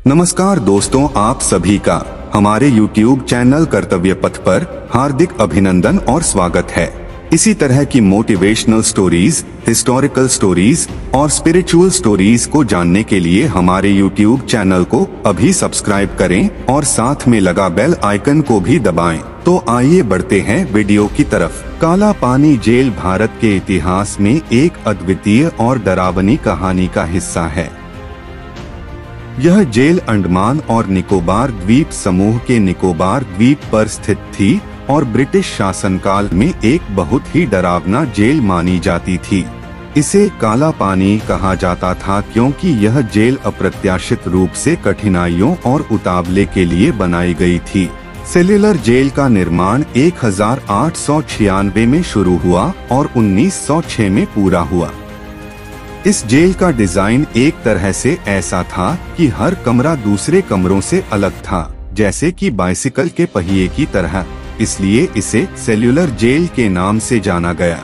नमस्कार दोस्तों, आप सभी का हमारे YouTube चैनल कर्तव्य पथ पर हार्दिक अभिनंदन और स्वागत है। इसी तरह की मोटिवेशनल स्टोरीज, हिस्टोरिकल स्टोरीज और स्पिरिचुअल स्टोरीज को जानने के लिए हमारे YouTube चैनल को अभी सब्सक्राइब करें और साथ में लगा बेल आइकन को भी दबाएं। तो आइए बढ़ते हैं वीडियो की तरफ। काला पानी जेल भारत के इतिहास में एक अद्वितीय और डरावनी कहानी का हिस्सा है। यह जेल अंडमान और निकोबार द्वीप समूह के निकोबार द्वीप पर स्थित थी और ब्रिटिश शासनकाल में एक बहुत ही डरावना जेल मानी जाती थी। इसे काला पानी कहा जाता था क्योंकि यह जेल अप्रत्याशित रूप से कठिनाइयों और उतावले के लिए बनाई गई थी। सेल्युलर जेल का निर्माण 1896 में शुरू हुआ और 1906 में पूरा हुआ। इस जेल का डिजाइन एक तरह से ऐसा था कि हर कमरा दूसरे कमरों से अलग था, जैसे कि बाइसिकल के पहिए की तरह, इसलिए इसे सेल्युलर जेल के नाम से जाना गया।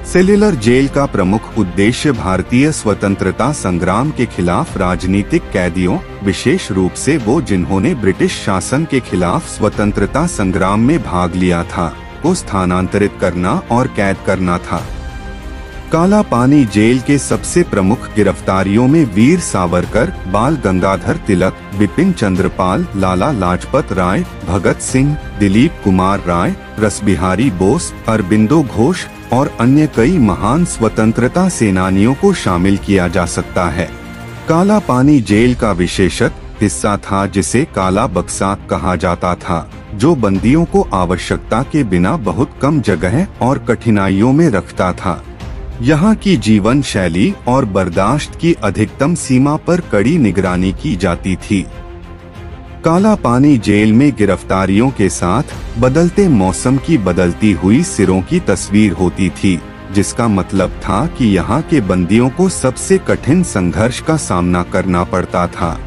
सेल्युलर जेल का प्रमुख उद्देश्य भारतीय स्वतंत्रता संग्राम के खिलाफ राजनीतिक कैदियों, विशेष रूप से वो जिन्होंने ब्रिटिश शासन के खिलाफ स्वतंत्रता संग्राम में भाग लिया था, को स्थानांतरित करना और कैद करना था। काला पानी जेल के सबसे प्रमुख गिरफ्तारियों में वीर सावरकर, बाल गंगाधर तिलक, बिपिन चंद्र पाल, लाला लाजपत राय, भगत सिंह, दिलीप कुमार राय, रसबिहारी बोस, अरबिंदो घोष और अन्य कई महान स्वतंत्रता सेनानियों को शामिल किया जा सकता है। काला पानी जेल का विशेषत हिस्सा था जिसे काला बक्सा कहा जाता था, जो बंदियों को आवश्यकता के बिना बहुत कम जगह और कठिनाइयों में रखता था। यहाँ की जीवन शैली और बर्दाश्त की अधिकतम सीमा पर कड़ी निगरानी की जाती थी। काला पानी जेल में गिरफ्तारियों के साथ बदलते मौसम की बदलती हुई सिरों की तस्वीर होती थी, जिसका मतलब था कि यहाँ के बंदियों को सबसे कठिन संघर्ष का सामना करना पड़ता था।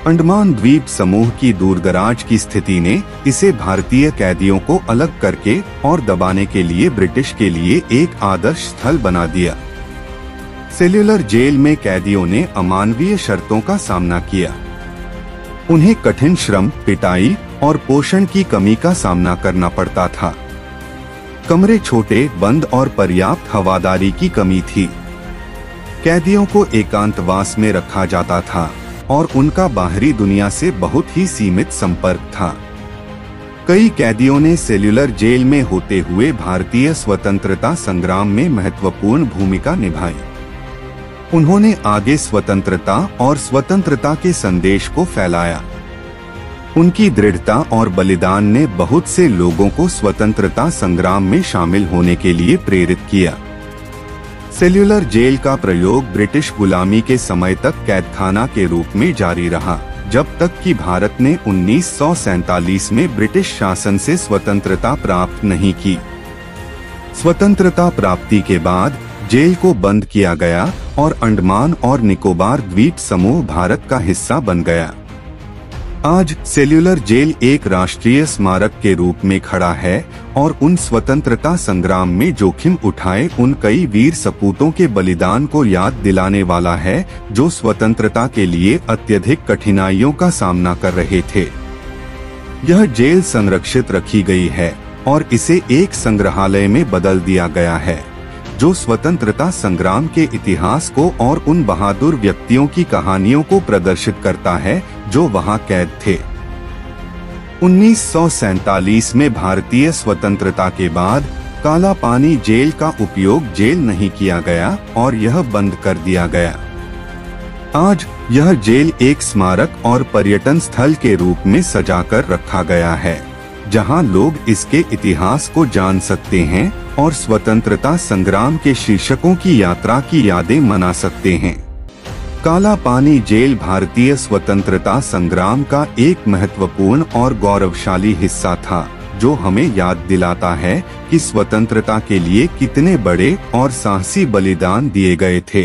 अंडमान द्वीप समूह की दूरदराज की स्थिति ने इसे भारतीय कैदियों को अलग करके और दबाने के लिए ब्रिटिश के लिए एक आदर्श स्थल बना दिया। सेल्युलर जेल में कैदियों ने अमानवीय शर्तों का सामना किया। उन्हें कठिन श्रम, पिटाई और पोषण की कमी का सामना करना पड़ता था। कमरे छोटे, बंद और पर्याप्त हवादारी की कमी थी। कैदियों को एकांतवास में रखा जाता था और उनका बाहरी दुनिया से बहुत ही सीमित संपर्क था। कई कैदियों ने सेल्युलर जेल में होते हुए भारतीय स्वतंत्रता संग्राम में महत्वपूर्ण भूमिका निभाई। उन्होंने आगे स्वतंत्रता और स्वतंत्रता के संदेश को फैलाया। उनकी दृढ़ता और बलिदान ने बहुत से लोगों को स्वतंत्रता संग्राम में शामिल होने के लिए प्रेरित किया। सेल्युलर जेल का प्रयोग ब्रिटिश गुलामी के समय तक कैदखाना के रूप में जारी रहा, जब तक कि भारत ने 1947 में ब्रिटिश शासन से स्वतंत्रता प्राप्त नहीं की। स्वतंत्रता प्राप्ति के बाद जेल को बंद किया गया और अंडमान और निकोबार द्वीप समूह भारत का हिस्सा बन गया। आज सेल्युलर जेल एक राष्ट्रीय स्मारक के रूप में खड़ा है और उन स्वतंत्रता संग्राम में जोखिम उठाए उन कई वीर सपूतों के बलिदान को याद दिलाने वाला है, जो स्वतंत्रता के लिए अत्यधिक कठिनाइयों का सामना कर रहे थे। यह जेल संरक्षित रखी गई है और इसे एक संग्रहालय में बदल दिया गया है, जो स्वतंत्रता संग्राम के इतिहास को और उन बहादुर व्यक्तियों की कहानियों को प्रदर्शित करता है जो वहां कैद थे। 1947 में भारतीय स्वतंत्रता के बाद काला पानी जेल का उपयोग जेल नहीं किया गया और यह बंद कर दिया गया। आज यह जेल एक स्मारक और पर्यटन स्थल के रूप में सजाकर रखा गया है, जहां लोग इसके इतिहास को जान सकते हैं और स्वतंत्रता संग्राम के शीर्षकों की यात्रा की यादें मना सकते हैं। काला पानी जेल भारतीय स्वतंत्रता संग्राम का एक महत्वपूर्ण और गौरवशाली हिस्सा था, जो हमें याद दिलाता है कि स्वतंत्रता के लिए कितने बड़े और साहसी बलिदान दिए गए थे।